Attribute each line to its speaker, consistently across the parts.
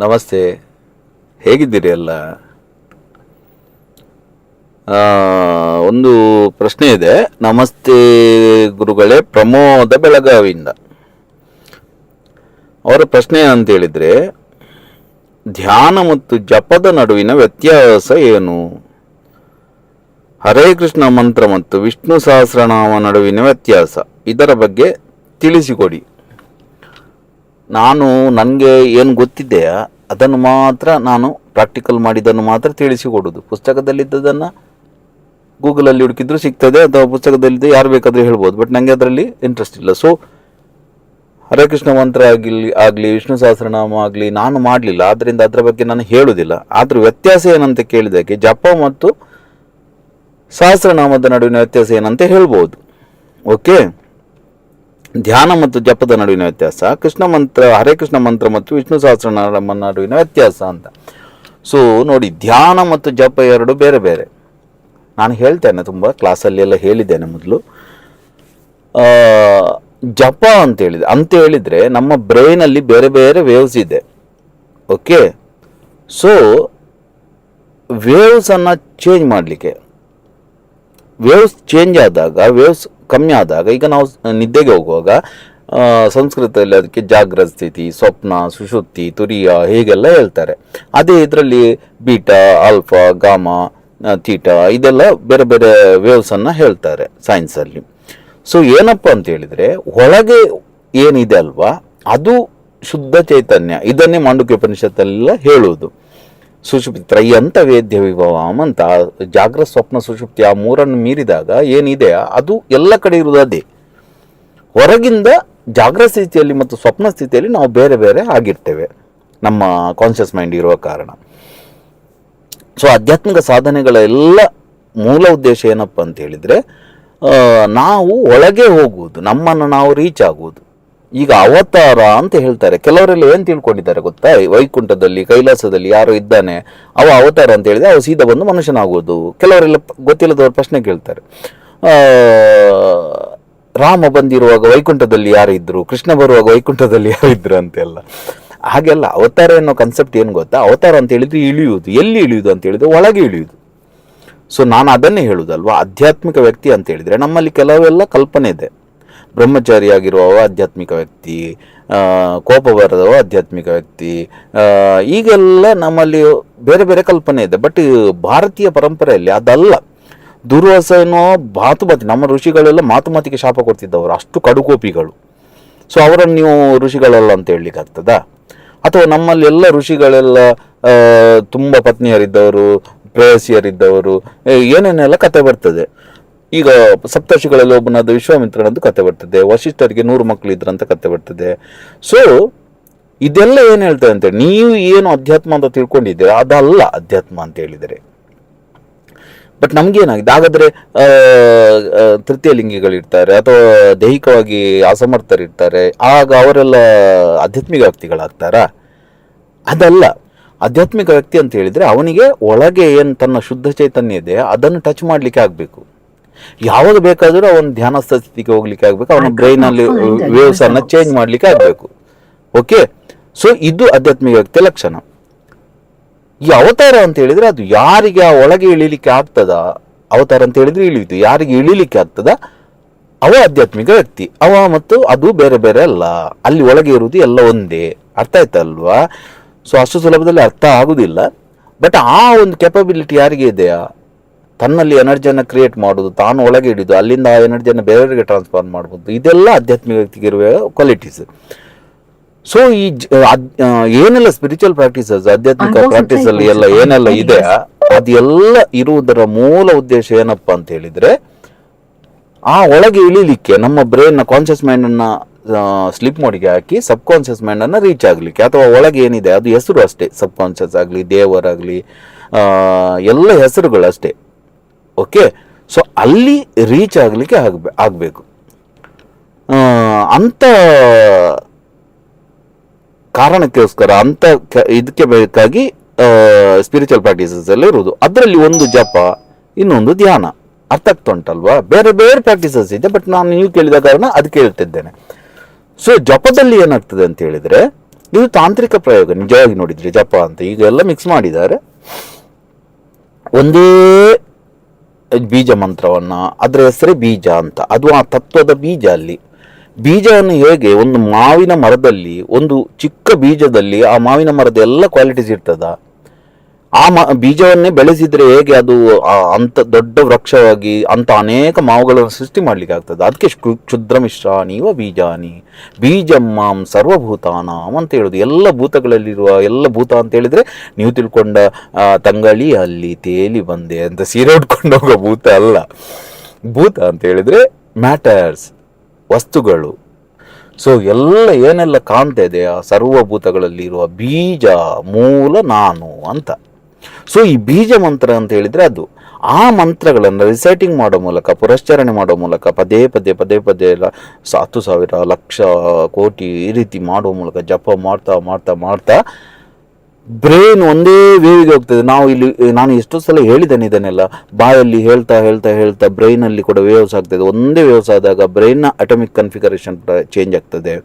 Speaker 1: ನಮಸ್ತೆ, ಹೇಗಿದ್ದೀರಿ ಎಲ್ಲ? ಒಂದು ಪ್ರಶ್ನೆ ಇದೆ. ನಮಸ್ತೆ ಗುರುಗಳೇ, ಪ್ರಮೋದ ಬೆಳಗಾವಿಯಿಂದ. ಅವರ ಪ್ರಶ್ನೆ ಏನಂತ ಹೇಳಿದರೆ, ಧ್ಯಾನ ಮತ್ತು ಜಪದ ನಡುವಿನ ವ್ಯತ್ಯಾಸ ಏನು? ಹರೇ ಕೃಷ್ಣ ಮಂತ್ರ ಮತ್ತು ವಿಷ್ಣು ಸಹಸ್ರನಾಮ ನಡುವಿನ ವ್ಯತ್ಯಾಸ, ಇದರ ಬಗ್ಗೆ ತಿಳಿಸಿಕೊಡಿ. ನನಗೆ ಏನು ಗೊತ್ತಿದೆಯಾ ಅದನ್ನು ಮಾತ್ರ ನಾನು ಪ್ರಾಕ್ಟಿಕಲ್ ಮಾಡಿದ್ದನ್ನು ಮಾತ್ರ ತಿಳಿಸಿಕೊಡೋದು. ಪುಸ್ತಕದಲ್ಲಿದ್ದದನ್ನು ಗೂಗಲಲ್ಲಿ ಹುಡುಕಿದ್ರು ಸಿಗ್ತದೆ, ಅಥವಾ ಪುಸ್ತಕದಲ್ಲಿದ್ದ ಯಾರು ಬೇಕಾದರೂ ಹೇಳ್ಬೋದು. ಬಟ್ ನನಗೆ ಅದರಲ್ಲಿ ಇಂಟ್ರೆಸ್ಟ್ ಇಲ್ಲ. ಸೊ ಹರೇ ಕೃಷ್ಣ ಮಂತ್ರ ಆಗಲಿ ವಿಷ್ಣು ಸಹಸ್ರನಾಮ ಆಗಲಿ ನಾನು ಮಾಡಲಿಲ್ಲ, ಆದ್ದರಿಂದ ಅದರ ಬಗ್ಗೆ ನಾನು ಹೇಳುವುದಿಲ್ಲ. ಆದರೂ ವ್ಯತ್ಯಾಸ ಏನಂತ ಕೇಳಿದಕ್ಕೆ ಜಪ ಮತ್ತು ಸಹಸ್ರನಾಮದ ನಡುವಿನ ವ್ಯತ್ಯಾಸ ಏನಂತ ಹೇಳ್ಬೋದು. ಓಕೆ, ಧ್ಯಾನ ಮತ್ತು ಜಪದ ನಡುವಿನ ವ್ಯತ್ಯಾಸ, ಹರೇ ಕೃಷ್ಣ ಮಂತ್ರ ಮತ್ತು ವಿಷ್ಣು ಸಹಸ್ರನಾಮ ನಡುವಿನ ವ್ಯತ್ಯಾಸ ಅಂತ. ಸೊ ನೋಡಿ, ಧ್ಯಾನ ಮತ್ತು ಜಪ ಎರಡು ಬೇರೆ ಬೇರೆ. ನಾನು ಹೇಳ್ತೇನೆ, ತುಂಬ ಕ್ಲಾಸಲ್ಲಿ ಎಲ್ಲ ಹೇಳಿದ್ದೇನೆ ಮೊದಲು. ಜಪ ಅಂತ ಹೇಳಿದರೆ ನಮ್ಮ ಬ್ರೈನಲ್ಲಿ ಬೇರೆ ಬೇರೆ ವೇವ್ಸ್ ಇದೆ. ಓಕೆ, ಸೊ ವೇವ್ಸನ್ನು ಚೇಂಜ್ ಮಾಡಲಿಕ್ಕೆ, ವೇವ್ಸ್ ಚೇಂಜ್ ಆದಾಗ, ವೇವ್ಸ್ ಕಮ್ಮಿ ಆದಾಗ, ಈಗ ನಾವು ನಿದ್ದೆಗೆ ಹೋಗುವಾಗ ಸಂಸ್ಕೃತದಲ್ಲಿ ಅದಕ್ಕೆ ಜಾಗ್ರತ ಸ್ಥಿತಿ, ಸ್ವಪ್ನ, ಸುಷುಪ್ತಿ, ತುರಿಯ ಹೀಗೆಲ್ಲ ಹೇಳ್ತಾರೆ. ಅದೇ ಇದರಲ್ಲಿ ಬೀಟಾ, ಆಲ್ಫಾ, ಗಾಮಾ, ಥೀಟಾ ಇದೆಲ್ಲ ಬೇರೆ ಬೇರೆ ವೇವ್ಸನ್ನು ಹೇಳ್ತಾರೆ ಸೈನ್ಸಲ್ಲಿ. ಸೊ ಏನಪ್ಪ ಅಂತ ಹೇಳಿದರೆ, ಒಳಗೆ ಏನಿದೆ ಅಲ್ವಾ ಅದು ಶುದ್ಧ ಚೈತನ್ಯ. ಇದನ್ನೇ ಮಾಂಡುಕ್ಯ ಉಪನಿಷತ್ತಲ್ಲೆಲ್ಲ ಹೇಳುವುದು. ಸುಷುಪ್ತಿ ತ್ರಯಂತ ವೇದ್ಯ ವಿಭವಂ ಅಂತ, ಜಾಗ್ರತ, ಸ್ವಪ್ನ, ಸುಷುಪ್ತಿ ಆ ಮೂರನ್ನು ಮೀರಿದಾಗ ಏನಿದೆ ಅದು ಎಲ್ಲ ಕಡೆ ಇರುವುದು ಅದೇ. ಹೊರಗಿಂದ ಜಾಗ್ರತ ಸ್ಥಿತಿಯಲ್ಲಿ ಮತ್ತು ಸ್ವಪ್ನ ಸ್ಥಿತಿಯಲ್ಲಿ ನಾವು ಬೇರೆ ಬೇರೆ ಆಗಿರ್ತೇವೆ, ನಮ್ಮ ಕಾನ್ಷಿಯಸ್ ಮೈಂಡ್ ಇರುವ ಕಾರಣ. ಸೊ ಆಧ್ಯಾತ್ಮಿಕ ಸಾಧನೆಗಳ ಎಲ್ಲ ಮೂಲ ಉದ್ದೇಶ ಏನಪ್ಪ ಅಂತ ಹೇಳಿದರೆ, ನಾವು ಒಳಗೆ ಹೋಗುವುದು, ನಮ್ಮನ್ನು ನಾವು ರೀಚ್ ಆಗುವುದು. ಈಗ ಅವತಾರ ಅಂತ ಹೇಳ್ತಾರೆ. ಕೆಲವರೆಲ್ಲ ಏನು ತಿಳ್ಕೊಂಡಿದ್ದಾರೆ ಗೊತ್ತಾ, ವೈಕುಂಠದಲ್ಲಿ ಕೈಲಾಸದಲ್ಲಿ ಯಾರೋ ಇದ್ದಾನೆ ಅವ ಅವತಾರ ಅಂತ ಹೇಳಿದ್ರೆ ಅವ ಸೀದಾ ಬಂದು ಮನುಷ್ಯನಾಗುವುದು. ಕೆಲವರೆಲ್ಲ ಗೊತ್ತಿಲ್ಲದವ್ರ ಪ್ರಶ್ನೆ ಕೇಳ್ತಾರೆ, ರಾಮ ಬಂದಿರುವಾಗ ವೈಕುಂಠದಲ್ಲಿ ಯಾರಿದ್ರು, ಕೃಷ್ಣ ಬರುವಾಗ ವೈಕುಂಠದಲ್ಲಿ ಯಾರಿದ್ರು ಅಂತೆಲ್ಲ. ಹಾಗೆಲ್ಲ ಅವತಾರ ಅನ್ನೋ ಕಾನ್ಸೆಪ್ಟ್ ಏನು ಗೊತ್ತಾ, ಅವತಾರ ಅಂತ ಹೇಳಿದ್ರೆ ಇಳಿಯುವುದು. ಎಲ್ಲಿ ಇಳಿಯುವುದು ಅಂತ ಹೇಳಿದ್ರೆ ಒಳಗೆ ಇಳಿಯುವುದು. ಸೊ ನಾನು ಅದನ್ನೇ ಹೇಳುವುದಲ್ವಾ, ಆಧ್ಯಾತ್ಮಿಕ ವ್ಯಕ್ತಿ ಅಂತ ಹೇಳಿದರೆ ನಮ್ಮಲ್ಲಿ ಕೆಲವೆಲ್ಲ ಕಲ್ಪನೆ ಇದೆ. ಬ್ರಹ್ಮಚಾರಿಯಾಗಿರುವವ ಆಧ್ಯಾತ್ಮಿಕ ವ್ಯಕ್ತಿ, ಕೋಪ ಬರದವ ಆಧ್ಯಾತ್ಮಿಕ ವ್ಯಕ್ತಿ, ಈಗೆಲ್ಲ ನಮ್ಮಲ್ಲಿ ಬೇರೆ ಬೇರೆ ಕಲ್ಪನೆ ಇದೆ. ಬಟ್ ಭಾರತೀಯ ಪರಂಪರೆಯಲ್ಲಿ ಅದಲ್ಲ. ದುರ್ವಾಸ ಎನ್ನುವ ಮಾತುಮತಿ, ನಮ್ಮ ಋಷಿಗಳೆಲ್ಲ ಮಾತುಮತಿಗೆ ಶಾಪ ಕೊಡ್ತಿದ್ದವರು, ಅಷ್ಟು ಕಡುಕೋಪಿಗಳು. ಸೊ ಅವರನ್ನು ನೀವು ಋಷಿಗಳೆಲ್ಲ ಅಂತ ಹೇಳಲಿಕ್ಕೆ ಆಗ್ತದಾ? ಅಥವಾ ನಮ್ಮಲ್ಲಿ ಎಲ್ಲ ಋಷಿಗಳೆಲ್ಲ ತುಂಬ ಪತ್ನಿಯರಿದ್ದವರು, ಪ್ರೇಯಸಿಯರಿದ್ದವರು, ಏನೇನೆಲ್ಲ ಕತೆ ಬರ್ತದೆ. ಈಗ ಸಪ್ತರ್ಷಿಗಳಲ್ಲಿ ಒಬ್ಬನಾದ ವಿಶ್ವಾಮಿತ್ರನದ್ದು ಕತೆ ಬರ್ತದೆ, ವಶಿಷ್ಠರಿಗೆ 100 ಮಕ್ಕಳು ಇದ್ರಂತ ಕತೆ ಬರ್ತದೆ. ಸೊ ಇದೆಲ್ಲ ಏನು ಹೇಳ್ತಾರೆ ಅಂತೇಳಿ, ನೀವು ಏನು ಅಧ್ಯಾತ್ಮ ಅಂತ ತಿಳ್ಕೊಂಡಿದ್ದೀರ ಅದಲ್ಲ ಅಧ್ಯಾತ್ಮ ಅಂತ ಹೇಳಿದರೆ. ಬಟ್ ನಮಗೇನಾಗಿದೆ, ಹಾಗಾದರೆ ತೃತೀಯ ಲಿಂಗಿಗಳಿರ್ತಾರೆ ಅಥವಾ ದೈಹಿಕವಾಗಿ ಅಸಮರ್ಥರಿರ್ತಾರೆ, ಆಗ ಅವರೆಲ್ಲ ಆಧ್ಯಾತ್ಮಿಕ ವ್ಯಕ್ತಿಗಳಾಗ್ತಾರಾ? ಅದಲ್ಲ. ಆಧ್ಯಾತ್ಮಿಕ ವ್ಯಕ್ತಿ ಅಂತ ಹೇಳಿದರೆ ಅವನಿಗೆ ಒಳಗೆ ಏನು ತನ್ನ ಶುದ್ಧ ಚೈತನ್ಯ ಇದೆ ಅದನ್ನು ಟಚ್ ಮಾಡಲಿಕ್ಕೆ ಆಗಬೇಕು. ಯಾವಾಗ ಬೇಕಾದರೂ ಅವನ ಧ್ಯಾನಸ್ಥ ಸ್ಥಿತಿಗೆ ಹೋಗ್ಲಿಕ್ಕೆ ಆಗಬೇಕು, ಅವನ ಬ್ರೈನಲ್ಲಿ ವೇವ್ಸ್ ಅನ್ನು ಚೇಂಜ್ ಮಾಡಲಿಕ್ಕೆ ಆಗಬೇಕು. ಓಕೆ, ಸೊ ಇದು ಆಧ್ಯಾತ್ಮಿಕ ವ್ಯಕ್ತಿಯ ಲಕ್ಷಣ. ಈ ಅವತಾರ ಅಂತ ಹೇಳಿದರೆ ಅದು ಯಾರಿಗೆ ಆ ಒಳಗೆ ಇಳಿಲಿಕ್ಕೆ ಆಗ್ತದ, ಅವತಾರ ಅಂತ ಹೇಳಿದ್ರೆ ಇಳಿಯುವುದು, ಯಾರಿಗೆ ಇಳಿಲಿಕ್ಕೆ ಆಗ್ತದ ಅವ ಆಧ್ಯಾತ್ಮಿಕ ವ್ಯಕ್ತಿ. ಅವ ಮತ್ತು ಅದು ಬೇರೆ ಬೇರೆ ಅಲ್ಲ, ಅಲ್ಲಿ ಒಳಗೆ ಇರುವುದು ಎಲ್ಲ ಒಂದೇ. ಅರ್ಥ ಆಯ್ತಲ್ವಾ? ಸೊ ಅಷ್ಟು ಸುಲಭದಲ್ಲಿ ಅರ್ಥ ಆಗುವುದಿಲ್ಲ. ಬಟ್ ಆ ಒಂದು ಕೆಪಬಿಲಿಟಿ ಯಾರಿಗೆ ಇದೆಯಾ, ತನ್ನಲ್ಲಿ ಎನರ್ಜಿಯನ್ನು ಕ್ರಿಯೇಟ್ ಮಾಡೋದು, ತಾನು ಒಳಗೆ ಹಿಡಿದು ಅಲ್ಲಿಂದ ಆ ಎನರ್ಜಿಯನ್ನು ಬೇರೆಯವರಿಗೆ ಟ್ರಾನ್ಸ್ಫಾರ್ಮ್ ಮಾಡ್ಬೋದು, ಇದೆಲ್ಲ ಆಧ್ಯಾತ್ಮಿಕ ವ್ಯಕ್ತಿಗೆ ಇರುವ ಕ್ವಾಲಿಟೀಸ್. ಸೊ ಈ ಏನೆಲ್ಲ ಸ್ಪಿರಿಚುವಲ್ ಪ್ರಾಕ್ಟೀಸಸ್, ಆಧ್ಯಾತ್ಮಿಕ ಪ್ರಾಕ್ಟೀಸ್ ಅಲ್ಲಿ ಎಲ್ಲ ಏನೆಲ್ಲ ಇದೆ ಅದೆಲ್ಲ ಇರುವುದರ ಮೂಲ ಉದ್ದೇಶ ಏನಪ್ಪ ಅಂತ ಹೇಳಿದರೆ, ಆ ಒಳಗೆ ಇಳಿಲಿಕ್ಕೆ ನಮ್ಮ ಬ್ರೈನ್ನ ಕಾನ್ಷಿಯಸ್ ಮೈಂಡನ್ನು ಸ್ಲಿಪ್ ಮೋಡಿಗೆ ಹಾಕಿ ಸಬ್ ಕಾನ್ಷಿಯಸ್ ಮೈಂಡನ್ನು ರೀಚ್ ಆಗಲಿಕ್ಕೆ, ಅಥವಾ ಒಳಗೆ ಏನಿದೆ ಅದು ಹೆಸರು ಅಷ್ಟೇ, ಸಬ್ ಕಾನ್ಷಿಯಸ್ ಆಗಲಿ ದೇವರಾಗಲಿ ಎಲ್ಲ ಹೆಸರುಗಳು ಅಷ್ಟೇ. ಓಕೆ, ಸೊ ಅಲ್ಲಿ ರೀಚ್ ಆಗಲಿಕ್ಕೆ ಆಗಬೇಕು. ಅಂಥ ಕಾರಣಕ್ಕೋಸ್ಕರ ಅಂಥ ಇದಕ್ಕೆ ಬೇಕಾಗಿ ಸ್ಪಿರಿಚುವಲ್ ಪ್ರಾಕ್ಟೀಸಸ್ ಎಲ್ಲ ಇರುವುದು. ಅದರಲ್ಲಿ ಒಂದು ಜಪ, ಇನ್ನೊಂದು ಧ್ಯಾನ. ಅರ್ಥ ಆಗ್ತಾ ಉಂಟಲ್ವಾ? ಬೇರೆ ಬೇರೆ ಪ್ರಾಕ್ಟೀಸಸ್ ಇದೆ, ಬಟ್ ನಾನು ನೀವು ಕೇಳಿದ ಕಾರಣ ಅದಕ್ಕೆ ಹೇಳ್ತಿದ್ದೇನೆ. ಸೊ ಜಪದಲ್ಲಿ ಏನಾಗ್ತದೆ ಅಂತ ಹೇಳಿದರೆ, ಇದು ತಾಂತ್ರಿಕ ಪ್ರಯೋಗ ನಿಜವಾಗಿ ನೋಡಿದ್ರೆ. ಜಪ ಅಂತ ಈಗ ಎಲ್ಲ ಮಿಕ್ಸ್ ಮಾಡಿದ್ದಾರೆ. ಒಂದೇ ಬೀಜ ಮಂತ್ರವನ್ನ, ಅದರ ಹೆಸರೇ ಬೀಜ ಅಂತ, ಅದು ಆ ತತ್ವದ ಬೀಜ. ಅಲ್ಲಿ ಬೀಜವನ್ನು ಹೇಗೆ ಒಂದು ಮಾವಿನ ಮರದಲ್ಲಿ ಒಂದು ಚಿಕ್ಕ ಬೀಜದಲ್ಲಿ ಆ ಮಾವಿನ ಮರದ ಎಲ್ಲ ಕ್ವಾಲಿಟೀಸ್ ಇರ್ತದ, ಆ ಬೀಜವನ್ನೇ ಬೆಳೆಸಿದ್ರೆ ಹೇಗೆ ಅದು ಅಂತ ದೊಡ್ಡ ವೃಕ್ಷವಾಗಿ ಅಂತ ಅನೇಕ ಮಾವುಗಳನ್ನು ಸೃಷ್ಟಿ ಮಾಡ್ಲಿಕ್ಕೆ ಆಗ್ತದೆ. ಅದಕ್ಕೆ ಕ್ಷುದ್ರ ಮಿಶ್ರಾಣಿವ ಬೀಜಾನಿ ಬೀಜಮ್ಮಾಂ ಸರ್ವಭೂತಾನಾಂ ಅಂತ ಹೇಳುದು. ಎಲ್ಲ ಭೂತಗಳಲ್ಲಿರುವ, ಎಲ್ಲ ಭೂತ ಅಂತ ಹೇಳಿದ್ರೆ ನೀವು ತಿಳ್ಕೊಂಡ ತಂಗಳಿ ಅಲ್ಲಿ ತೇಲಿ ಬಂದೆ ಅಂತ ಸೀರೆ ಉಟ್ಕೊಂಡು ಹೋಗೋ ಭೂತ ಅಲ್ಲ. ಭೂತ ಅಂತ ಹೇಳಿದ್ರೆ ಮ್ಯಾಟರ್ಸ್, ವಸ್ತುಗಳು. ಸೊ ಎಲ್ಲ ಏನೆಲ್ಲ ಕಾಣ್ತಾ ಇದೆ ಆ ಸರ್ವಭೂತಗಳಲ್ಲಿ ಇರುವ ಬೀಜ ಮೂಲ ನಾನು ಅಂತ. ಸೊ ಈ ಬೀಜ ಮಂತ್ರ ಅಂತ ಹೇಳಿದ್ರೆ ಅದು. ಆ ಮಂತ್ರಗಳನ್ನು ರಿಸೈಟಿಂಗ್ ಮಾಡೋ ಮೂಲಕ, ಪುರಶ್ಚರಣೆ ಮಾಡೋ ಮೂಲಕ, ಪದೇ ಪದೇ 10,000 ಲಕ್ಷ ಕೋಟಿ ಈ ರೀತಿ ಮಾಡುವ ಮೂಲಕ ಜಪ ಮಾಡ್ತಾ ಮಾಡ್ತಾ ಮಾಡ್ತಾ ಬ್ರೈನ್ ಒಂದೇ ವೇವಿಗೆ ಹೋಗ್ತದೆ. ನಾನು ಎಷ್ಟೋ ಸಲ ಹೇಳಿದ್ದೇನೆ ಇದನ್ನೆಲ್ಲ, ಬಾಯಲ್ಲಿ ಹೇಳ್ತಾ ಹೇಳ್ತಾ ಹೇಳ್ತಾ ಬ್ರೈನಲ್ಲಿ ಕೂಡ ವೇವ್ಸ್ ಆಗ್ತದೆ. ಒಂದೇ ವೇವ್ಸ್ ಆದಾಗ ಬ್ರೈನ್ನ ಅಟಮಿಕ್ ಕನ್ಫಿಗರೇಷನ್ ಚೇಂಜ್ ಆಗ್ತದೆ.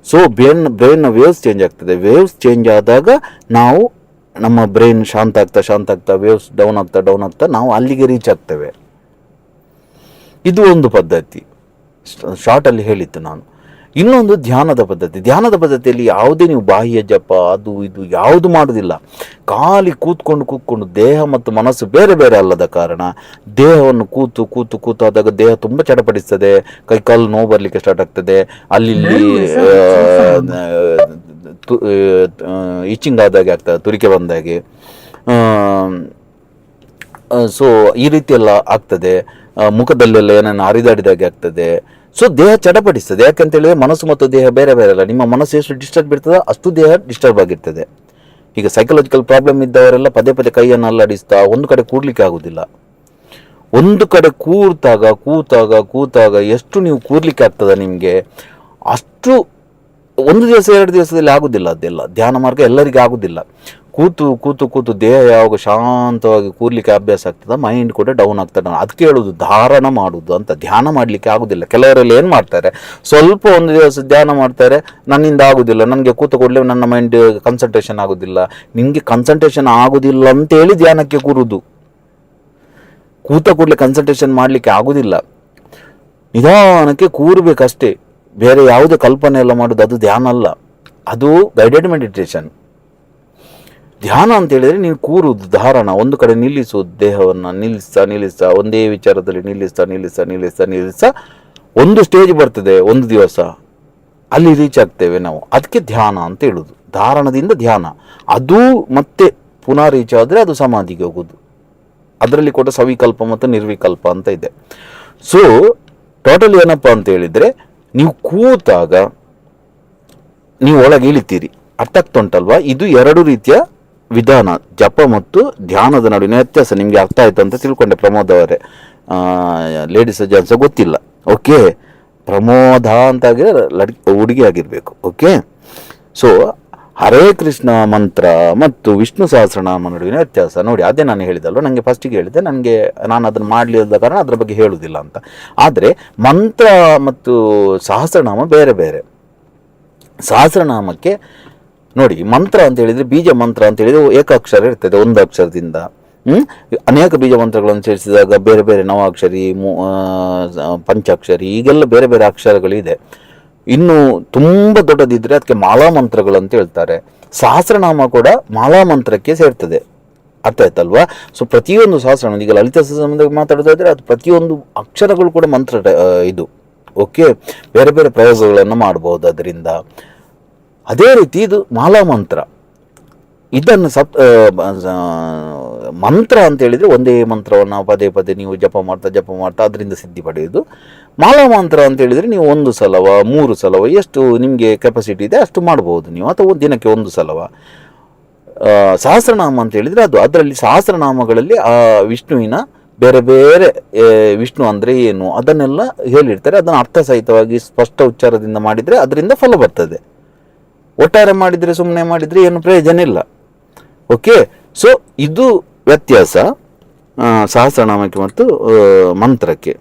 Speaker 1: ಸೊ ಬ್ರೈನ್ನ ವೇವ್ಸ್ ಚೇಂಜ್ ಆಗ್ತದೆ. ವೇವ್ಸ್ ಚೇಂಜ್ ಆದಾಗ ನಾವು ನಮ್ಮ ಬ್ರೈನ್ ಶಾಂತ ಆಗ್ತಾ ವೇವ್ಸ್ ಡೌನ್ ಆಗ್ತಾ ನಾವು ಅಲ್ಲಿಗೆ ರೀಚ್ ಆಗ್ತೇವೆ. ಇದು ಒಂದು ಪದ್ಧತಿ, ಶಾರ್ಟಲ್ಲಿ ಹೇಳಿತ್ತು ನಾನು. ಇನ್ನೊಂದು ಧ್ಯಾನದ ಪದ್ಧತಿ. ಧ್ಯಾನದ ಪದ್ಧತಿಯಲ್ಲಿ ಯಾವುದೇ ನೀವು ಬಾಹ್ಯ ಜಪ ಅದು ಇದು ಯಾವುದು ಮಾಡೋದಿಲ್ಲ. ಖಾಲಿ ಕೂತ್ಕೊಂಡು ದೇಹ ಮತ್ತು ಮನಸ್ಸು ಬೇರೆ ಬೇರೆ ಅಲ್ಲದ ಕಾರಣ ದೇಹವನ್ನು ಕೂತಾದಾಗ ದೇಹ ತುಂಬ ಚಡಪಡಿಸ್ತದೆ, ಕೈಕಾಲು ನೋವು ಬರಲಿಕ್ಕೆ ಸ್ಟಾರ್ಟ್ ಆಗ್ತದೆ, ಅಲ್ಲಿ ಇಚಿಂಗ್ ಆದಾಗೆ ಆಗ್ತದೆ, ತುರಿಕೆ ಬಂದಾಗೆ. ಸೊ ಈ ರೀತಿ ಎಲ್ಲ ಆಗ್ತದೆ. ಮುಖದಲ್ಲೆಲ್ಲ ಏನೇನು ಹರಿದಾಡಿದಾಗೆ ಆಗ್ತದೆ. ಸೊ ದೇಹ ಚಡಪಡಿಸ್ತದೆ. ಯಾಕಂತ ಹೇಳಿದ್ರೆ ಮನಸ್ಸು ಮತ್ತು ದೇಹ ಬೇರೆ ಬೇರೆ ಅಲ್ಲ. ನಿಮ್ಮ ಮನಸ್ಸು ಎಷ್ಟು ಡಿಸ್ಟರ್ಬ್ ಇರ್ತದೆ ಅಷ್ಟು ದೇಹ ಡಿಸ್ಟರ್ಬ್ ಆಗಿರ್ತದೆ. ಈಗ ಸೈಕಲಾಜಿಕಲ್ ಪ್ರಾಬ್ಲಮ್ ಇದ್ದವರೆಲ್ಲ ಪದೇ ಕೈಯನ್ನು ಅಲ್ಲಾಡಿಸ್ತಾ ಒಂದು ಕಡೆ ಕೂರ್ಲಿಕ್ಕೆ ಆಗುದಿಲ್ಲ. ಒಂದು ಕಡೆ ಕೂತಾಗ ಎಷ್ಟು ನೀವು ಕೂರ್ಲಿಕ್ಕೆ ಆಗ್ತದ ನಿಮಗೆ, ಅಷ್ಟು ಒಂದು ದಿವಸ 2 ದಿವಸದಲ್ಲಿ ಆಗುದಿಲ್ಲ. ಅದೆಲ್ಲ ಧ್ಯಾನ ಮಾರ್ಗ ಎಲ್ಲರಿಗೂ ಆಗುದಿಲ್ಲ. ಕೂತು ದೇಹ ಯಾವಾಗ ಶಾಂತವಾಗಿ ಕೂರ್ಲಿಕ್ಕೆ ಅಭ್ಯಾಸ ಆಗ್ತದೆ, ಮೈಂಡ್ ಕೂಡ ಡೌನ್ ಆಗ್ತದೆ. ಅದಕ್ಕೆ ಹೇಳುದು ಧಾರಣ ಮಾಡುದು ಅಂತ. ಧ್ಯಾನ ಮಾಡಲಿಕ್ಕೆ ಆಗುದಿಲ್ಲ. ಕೆಲವರೆಲ್ಲ ಏನು ಮಾಡ್ತಾರೆ, ಸ್ವಲ್ಪ ಒಂದು ದಿವಸ ಧ್ಯಾನ ಮಾಡ್ತಾರೆ, ನನ್ನಿಂದ ಆಗುದಿಲ್ಲ, ನನಗೆ ಕೂತ ಕೂಡಲೇ ನನ್ನ ಮೈಂಡ್ ಕನ್ಸಂಟ್ರೇಷನ್ ಆಗುದಿಲ್ಲ. ನಿಮಗೆ ಕನ್ಸಂಟ್ರೇಷನ್ ಆಗುದಿಲ್ಲ ಅಂತೇಳಿ ಧ್ಯಾನಕ್ಕೆ ಕೂರುದು. ಕೂತ ಕೂಡಲೇ ಕನ್ಸಂಟ್ರೇಷನ್ ಮಾಡಲಿಕ್ಕೆ ಆಗುದಿಲ್ಲ. ನಿಧಾನಕ್ಕೆ ಕೂರ್ಬೇಕಷ್ಟೇ. ಬೇರೆ ಯಾವುದೇ ಕಲ್ಪನೆ ಎಲ್ಲ ಮಾಡೋದು ಅದು ಧ್ಯಾನ ಅಲ್ಲ, ಅದು ಗೈಡೆಡ್ ಮೆಡಿಟೇಷನ್. ಧ್ಯಾನ ಅಂತ ಹೇಳಿದ್ರೆ ನೀನು ಕೂರುದು, ಧಾರಣ, ಒಂದು ಕಡೆ ನಿಲ್ಲಿಸುವುದು, ದೇಹವನ್ನು ನಿಲ್ಲಿಸ್ತಾ ಒಂದೇ ವಿಚಾರದಲ್ಲಿ ನಿಲ್ಲಿಸ್ತಾ ಒಂದು ಸ್ಟೇಜ್ ಬರ್ತದೆ, ಒಂದು ದಿವಸ ಅಲ್ಲಿ ರೀಚ್ ಆಗ್ತೇವೆ ನಾವು. ಅದಕ್ಕೆ ಧ್ಯಾನ ಅಂತ ಹೇಳುದು. ಧಾರಣದಿಂದ ಧ್ಯಾನ, ಅದು ಮತ್ತೆ ಪುನಃ ರೀಚ್ ಆದರೆ ಅದು ಸಮಾಧಿಗೆ ಹೋಗುದು. ಅದರಲ್ಲಿ ಕೂಡ ಸವಿಕಲ್ಪ ಮತ್ತು ನಿರ್ವಿಕಲ್ಪ ಅಂತ ಇದೆ. ಸೊ ಟೋಟಲ್ ಏನಪ್ಪ ಅಂತ ಹೇಳಿದ್ರೆ, ನೀವು ಕೂತಾಗ ನೀವು ಒಳಗೆ ಇಳಿತೀರಿ. ಅರ್ಥ ಆಗ್ತುಂಟಲ್ವಾ? ಇದು 2 ರೀತಿಯ ವಿಧಾನ, ಜಪ ಮತ್ತು ಧ್ಯಾನದ ನಡುವಿನ ವ್ಯತ್ಯಾಸ. ನಿಮಗೆ ಅರ್ಥ ಆಯ್ತು ಅಂತ ತಿಳ್ಕೊಂಡೆ ಪ್ರಮೋದ್ ಅವರೇ. ಲೇಡೀಸ್ ಜೆಂಟ್ಸ್ ಗೊತ್ತಿಲ್ಲ. ಓಕೆ, ಪ್ರಮೋದ ಅಂತಾಗಿ ಹುಡುಗಿ ಆಗಿರ್ಬೇಕು. ಓಕೆ, ಸೊ ಹರೇ ಕೃಷ್ಣ ಮಂತ್ರ ಮತ್ತು ವಿಷ್ಣು ಸಹಸ್ರನಾಮ ನಡುವಿನ ವ್ಯತ್ಯಾಸ ನೋಡಿ. ಅದೇ ನಾನು ಹೇಳಿದಲ್ವ, ನನಗೆ ಫಸ್ಟಿಗೆ ಹೇಳಿದೆ, ನಾನು ಅದನ್ನು ಮಾಡಲಿಲ್ಲದ ಕಾರಣ ಅದ್ರ ಬಗ್ಗೆ ಹೇಳುವುದಿಲ್ಲ ಅಂತ. ಆದರೆ ಮಂತ್ರ ಮತ್ತು ಸಹಸ್ರನಾಮ ಬೇರೆ ಬೇರೆ. ಸಹಸ್ರನಾಮಕ್ಕೆ ನೋಡಿ, ಮಂತ್ರ ಅಂತ ಹೇಳಿದರೆ, ಬೀಜ ಮಂತ್ರ ಅಂತ ಹೇಳಿದರೆ ಏಕಾಕ್ಷರ ಇರ್ತದೆ, ಒಂದು ಅಕ್ಷರದಿಂದ. ಅನೇಕ ಬೀಜ ಮಂತ್ರಗಳನ್ನು ಸೇರಿಸಿದಾಗ ಬೇರೆ ಬೇರೆ ನವಾಕ್ಷರಿ, ಪಂಚಾಕ್ಷರಿ, ಈಗೆಲ್ಲ ಬೇರೆ ಬೇರೆ ಅಕ್ಷರಗಳಿದೆ. ಇನ್ನು ತುಂಬ ದೊಡ್ಡದಿದ್ರೆ ಅದಕ್ಕೆ ಮಾಲಾ ಮಂತ್ರಗಳು ಅಂತ ಹೇಳ್ತಾರೆ. ಸಹಸ್ರನಾಮ ಕೂಡ ಮಾಲಾ ಮಂತ್ರಕ್ಕೆ ಸೇರ್ತದೆ. ಅರ್ಥ ಆಯ್ತಲ್ವಾ? ಸೊ ಪ್ರತಿಯೊಂದು ಸಹಸ್ರನಾಮ, ಈಗ ಲಲಿತ ಸಂಬಂಧ ಮಾತಾಡೋದಾದ್ರೆ ಅದು ಪ್ರತಿಯೊಂದು ಅಕ್ಷರಗಳು ಕೂಡ ಮಂತ್ರ ಇದು. ಓಕೆ, ಬೇರೆ ಬೇರೆ ಪ್ರಯೋಗಗಳನ್ನು ಮಾಡಬಹುದು ಅದರಿಂದ. ಅದೇ ರೀತಿ ಇದು ಮಾಲಾ ಮಂತ್ರ. ಇದನ್ನು ಮಂತ್ರ ಅಂತ ಹೇಳಿದರೆ ಒಂದೇ ಮಂತ್ರವನ್ನು ಪದೇ ನೀವು ಜಪ ಮಾಡ್ತಾ ಅದರಿಂದ ಸಿದ್ಧಿ ಪಡೆಯೋದು. ಮಾಲಾ ಮಂತ್ರ ಅಂತ ಹೇಳಿದರೆ ನೀವು 1 ಸಲವ 3 ಸಲವ ಎಷ್ಟು ನಿಮಗೆ ಕೆಪಾಸಿಟಿ ಇದೆ ಅಷ್ಟು ಮಾಡ್ಬೋದು ನೀವು, ಅಥವಾ ದಿನಕ್ಕೆ 1 ಸಲವ. ಸಹಸ್ರನಾಮ ಅಂತ ಹೇಳಿದರೆ ಅದರಲ್ಲಿ ಸಹಸ್ರನಾಮಗಳಲ್ಲಿ ಆ ವಿಷ್ಣುವಿನ ಬೇರೆ ಬೇರೆ, ವಿಷ್ಣು ಅಂದರೆ ಏನು ಅದನ್ನೆಲ್ಲ ಹೇಳಿರ್ತಾರೆ. ಅದನ್ನು ಅರ್ಥಸಹಿತವಾಗಿ ಸ್ಪಷ್ಟ ಉಚ್ಚಾರದಿಂದ ಮಾಡಿದರೆ ಅದರಿಂದ ಫಲ ಬರ್ತದೆ. ಒಟ್ಟಾರೆ ಮಾಡಿದರೆ, ಸುಮ್ಮನೆ ಮಾಡಿದರೆ ಏನು ಪ್ರಯೋಜನ ಇಲ್ಲ. ಓಕೆ, ಸೊ ಇದು ವ್ಯತ್ಯಾಸ ಸಹಸ್ರನಾಮಕ್ಕೆ ಮತ್ತು ಮಂತ್ರಕ್ಕೆ.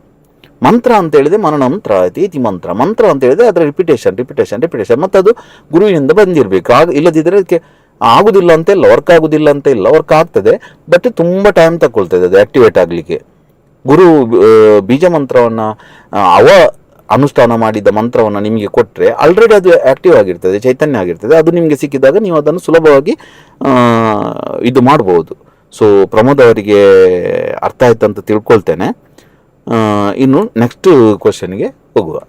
Speaker 1: ಮಂತ್ರ ಅಂತ ಹೇಳಿದ್ರೆ ಮನನಂತ್ರ ಇತಿ ಮಂತ್ರ. ಮಂತ್ರ ಅಂತ ಹೇಳಿದ್ರೆ ಅದರ ರಿಪಿಟೇಷನ್ ಮತ್ತು ಅದು ಗುರುವಿನಿಂದ ಬಂದಿರಬೇಕು. ಇಲ್ಲದಿದ್ದರೆ ಅದಕ್ಕೆ ಆಗುದಿಲ್ಲ ಅಂತ ಇಲ್ಲ, ವರ್ಕ್ ಆಗುದಿಲ್ಲ ಅಂತ ಇಲ್ಲ, ವರ್ಕ್ ಆಗ್ತದೆ, ಬಟ್ ತುಂಬ ಟೈಮ್ ತಗೊಳ್ತದೆ ಅದು ಆಕ್ಟಿವೇಟ್ ಆಗಲಿಕ್ಕೆ. ಗುರು ಬೀಜ ಮಂತ್ರವನ್ನು ಅನುಷ್ಠಾನ ಮಾಡಿದ ಮಂತ್ರವನ್ನು ನಿಮಗೆ ಕೊಟ್ಟರೆ ಆಲ್ರೆಡಿ ಅದು ಆಕ್ಟಿವ್ ಆಗಿರ್ತದೆ, ಚೈತನ್ಯ ಆಗಿರ್ತದೆ. ಅದು ನಿಮಗೆ ಸಿಕ್ಕಿದಾಗ ನೀವು ಅದನ್ನು ಸುಲಭವಾಗಿ ಇದು ಮಾಡ್ಬೋದು. ಸೊ ಪ್ರಮೋದ್ ಅವರಿಗೆ ಅರ್ಥ ಆಯ್ತು ಅಂತ ತಿಳ್ಕೊಳ್ತೇನೆ. ಇನ್ನು ನೆಕ್ಸ್ಟ್ ಕ್ವಶನ್ಗೆ ಹೋಗುವ.